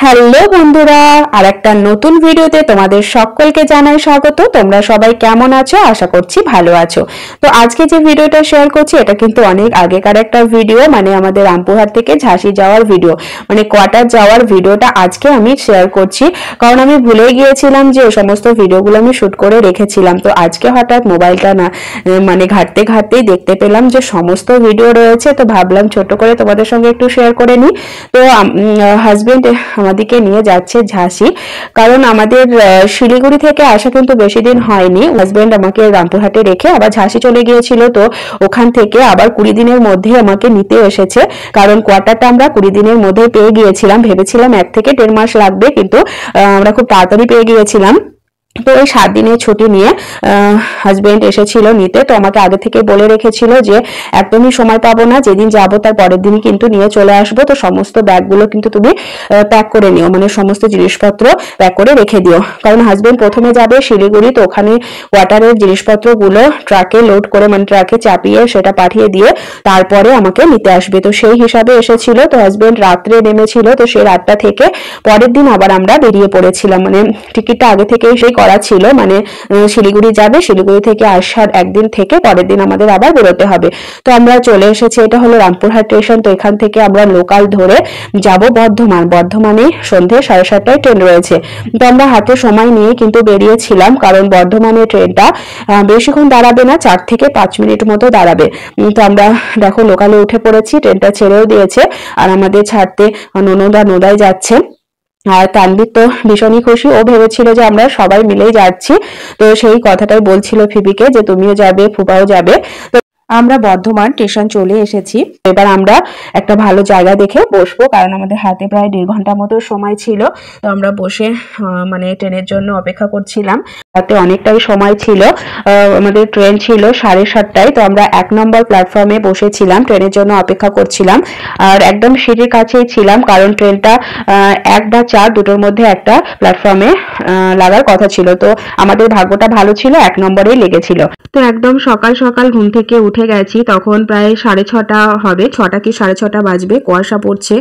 Hello বন্ধুরা, আরেকটা নতুন ভিডিওতে তোমাদের সকলকে জানাই স্বাগত। তোমরা সবাই কেমন আছো? আশা করছি ভালো আছো। তো আজকে যে ভিডিওটা শেয়ার করছি এটা কিন্তু অনেক আগেকার একটা ভিডিও, মানে আমাদের রামপুরহাট থেকে ঝাঁসি যাওয়ার ভিডিও, মানে কোয়ার্টার যাওয়ার ভিডিওটা আজকে আমি শেয়ার করছি। কারণ আমি ভুলে গিয়েছিলাম যে সমস্ত ভিডিওগুলো আমি শুট করে রেখেছিলাম। তো আজকে হঠাৎ মোবাইলটা না মানে ঘাঁটতে ঘাঁটতেই দেখতে পেলাম যে সমস্ত ভিডিও রয়েছে। তো ভাবলাম ছোট করে তোমাদের সঙ্গে একটু শেয়ার করে নিই। তো হাজবেন্ড আমাদেরকে নিয়ে যাচ্ছে ঝাঁসি, কারণ আমাদের শিলিগুড়ি থেকে আসা কিন্তু বেশি দিন হয়নি। হাজবেন্ড আমাকে রামপুরহাটে রেখে আবার ঝাঁসি চলে গিয়েছিল, তো ওখান থেকে আবার 20 দিনের মধ্যে আমাকে নিতে এসেছে। কারণ কোয়ার্টারটা আমরা 20 দিনের মধ্যে পেয়ে গিয়েছিলাম, ভেবেছিলাম 1 থেকে 1.5 মাস লাগবে, কিন্তু আমরা খুব তাড়াতাড়ি পেয়ে গিয়েছিলাম। তো এই 7 দিনের ছুটি নিয়ে হাজবেন্ড এসেছিল নিতে। তো আমাকে আগে থেকে বলে রেখেছিল যে একদমই সময় পাবো না, যেদিন যাবো তার পরের দিনই কিন্তু নিয়ে চলে আসবো। তো সমস্ত ব্যাগগুলো কিন্তু তুমি প্যাক করে নিও, মানে সমস্ত জিনিসপত্র প্যাক করে রেখে দিও। কারণ হাজবেন্ড প্রথমে যাবে শিলিগুড়ি, তো ওখানে ওয়াটারের জিনিসপত্রগুলো ট্রাকে লোড করে, মানে ট্রাকে চাপিয়ে সেটা পাঠিয়ে দিয়ে তারপরে আমাকে নিতে আসবে। তো সেই হিসাবে এসেছিল। তো হাজবেন্ড রাত্রে নেমেছিল, তো সেই রাতটা থেকে পরের দিন আবার আমরা বেরিয়ে পড়েছিলাম। মানে টিকিটটা আগে থেকে সেই করা ছিল, মানে শিলিগুড়ি যাবে, শিলিগুড়ি থেকে আসার একদিন থেকে পরের দিন আমাদের আবার বেরোতে হবে। তো আমরা চলে এসেছি, এটা হলো রামপুরহাট স্টেশন। তো এখান থেকে আমরা লোকাল ধরে যাব বর্ধমান। বর্ধমানে সন্ধে 7:30টায় ট্রেন রয়েছে। তো আমরা হাতে সময় নিয়ে কিন্তু বেরিয়েছিলাম, কারণ বর্ধমানের ট্রেনটা বেশিক্ষণ দাঁড়াবে না, 4 থেকে 5 মিনিট মতো দাঁড়াবে। তো আমরা দেখো লোকালে উঠে পড়েছি, ট্রেনটা ছেড়েও দিয়েছে আর আমাদের ছাড়তে নদায় যাচ্ছে। আর তানভীর তো ভীষণই খুশি, ও ভেবেছিল যে আমরা সবাই মিলেই যাচ্ছি। তো সেই কথাটাই বলছিল ফিবিকে যে তুমিও যাবে, ফুপাও যাবে। তো আমরা বর্ধমান স্টেশন চলে এসেছি। এবার আমরা একটা ভালো জায়গা দেখে বসবো, কারণ আমাদের হাতে প্রায় 1.5 ঘন্টা মতো সময় ছিল। তো আমরা বসে মানে ট্রেনের জন্য অপেক্ষা করছিলাম। হাতে অনেকটাই সময় ছিল, আমাদের ট্রেন ছিল 7:30টায়। তো আমরা 1 নম্বর প্ল্যাটফর্মে বসেছিলাম, ট্রেনের জন্য অপেক্ষা করছিলাম। আর একদম সিঁড়ির কাছেই ছিলাম, কারণ ট্রেনটা 1 বা 4 দুটোর মধ্যে একটা প্ল্যাটফর্মে লাগার কথা ছিল। তো আমাদের ভাগ্যটা ভালো ছিল, 1 নম্বরেই লেগেছিল। তো একদম সকাল সকাল ঘুম থেকে উঠে গেছি, তখন প্রায় 6:30 হবে, 6টা কি 6:30 বাজবে, কুয়াশা পড়ছে।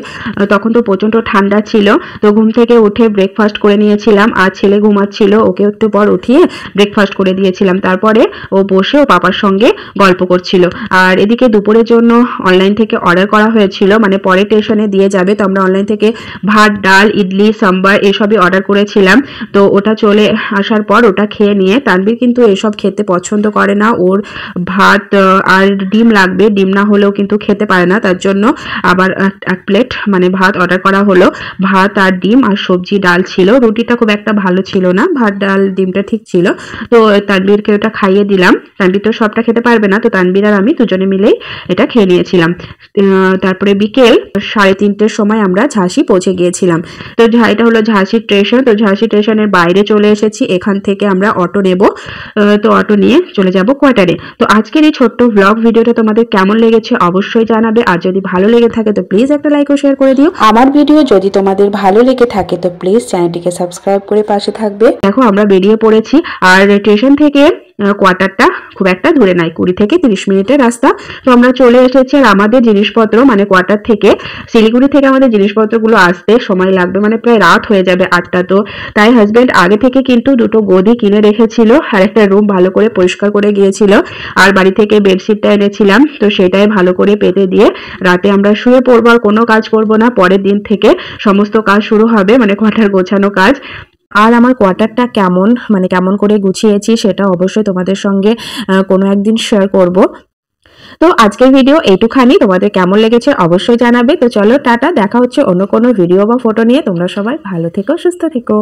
তখন তো প্রচন্ড ঠান্ডা ছিল। তো ঘুম থেকে উঠে ব্রেকফাস্ট করে নিয়েছিলাম, আর ছেলে ঘুমাচ্ছিল, ওকে একটু পর উঠিয়ে ব্রেকফাস্ট করে দিয়েছিলাম। তারপরে ও বসে ও পাপার সঙ্গে গল্প করছিল। আর এদিকে দুপুরের জন্য অনলাইন থেকে অর্ডার করা হয়েছিল, মানে পরে স্টেশনে দিয়ে যাবে। তো আমরা অনলাইন থেকে ভাত, ডাল, ইডলি, সাম্বার এসবই অর্ডার করেছিলাম। তো ওটা চলে আসার পর ওটা খেয়ে নিয়ে, তানভীর কিন্তু এসব খেতে পছন্দ করে না, ওর ভাত আর ডিম লাগবে, ডিম না হলেও কিন্তু খেতে পারে না। তার জন্য আবার 1 প্লেট মানে ভাত অর্ডার করা হলো। ভাত আর ডিম আর সবজি, ডাল ছিল। রুটিটা খুব একটা ভালো ছিল না, ভাত ডাল ডিমটা ঠিক ছিল। তো তানভীরকে ওটা খাইয়ে দিলাম। তানভীর তো সবটা খেতে পারবে না, তো তানভীর আর আমি দুজনে মিলেই এটা খেয়ে নিয়েছিলাম। তারপরে বিকেল 3:30টার সময় আমরা ঝাঁসি পৌঁছে গিয়েছিলাম। তো এটা হলো ঝাঁসি স্টেশন। তো ঝাঁসি স্টেশনের বাইরে চলে এসেছি, এখান থেকে আমরা অটো নেব। তো অটো নিয়ে চলে যাব কোয়ার্টারে। তো আজকের এই ছোট্ট ব্লগ ভিডিওটা তোমাদের কেমন লেগেছে অবশ্যই জানাবে। আর যদি ভালো লেগে থাকে তো প্লিজ একটা লাইক ও শেয়ার করে দিও। আমার ভিডিও যদি তোমাদের ভালো লেগে থাকে তো প্লিজ চ্যানেলটিকে সাবস্ক্রাইব করে পাশে থাকবে। দেখো আমরা বেরিয়ে পড়েছি, আর স্টেশন থেকে কোয়ার্টারটা খুব একটা দূরে নাই, 20 থেকে 30 মিনিটের রাস্তা। তো আমরা চলে এসেছি। আর আমাদের জিনিসপত্র, মানে কোয়ার্টার থেকে শিলিগুড়ি থেকে আমাদের জিনিসপত্রগুলো আসতে সময় লাগবে, মানে প্রায় রাত হয়ে যাবে 8টা। তো তাই হাজবেন্ড আগে থেকে কিন্তু 2টো গদি কিনে রেখেছিল, আর একটা রুম ভালো করে পরিষ্কার করে গিয়েছিল। আর বাড়ি থেকে বেডশিটটা এনেছিলাম, তো সেটাই ভালো করে পেতে দিয়ে রাতে আমরা শুয়ে পড়বো, আর কোনো কাজ করবো না। পরের দিন থেকে সমস্ত কাজ শুরু হবে, মানে কোয়ার্টার গোছানো কাজ। আর আমার কোয়ার্টারটা কেমন করে গুছিয়েছি সেটা অবশ্যই তোমাদের সঙ্গে কোনো একদিন শেয়ার করব। তো আজকের ভিডিও এইটুখানি, তোমাদের কেমন লেগেছে অবশ্যই জানাবে। তো চলো টাটা, দেখা হচ্ছে অন্য কোনো ভিডিও বা ফটো নিয়ে। তোমরা সবাই ভালো থেকো, সুস্থ থেকো।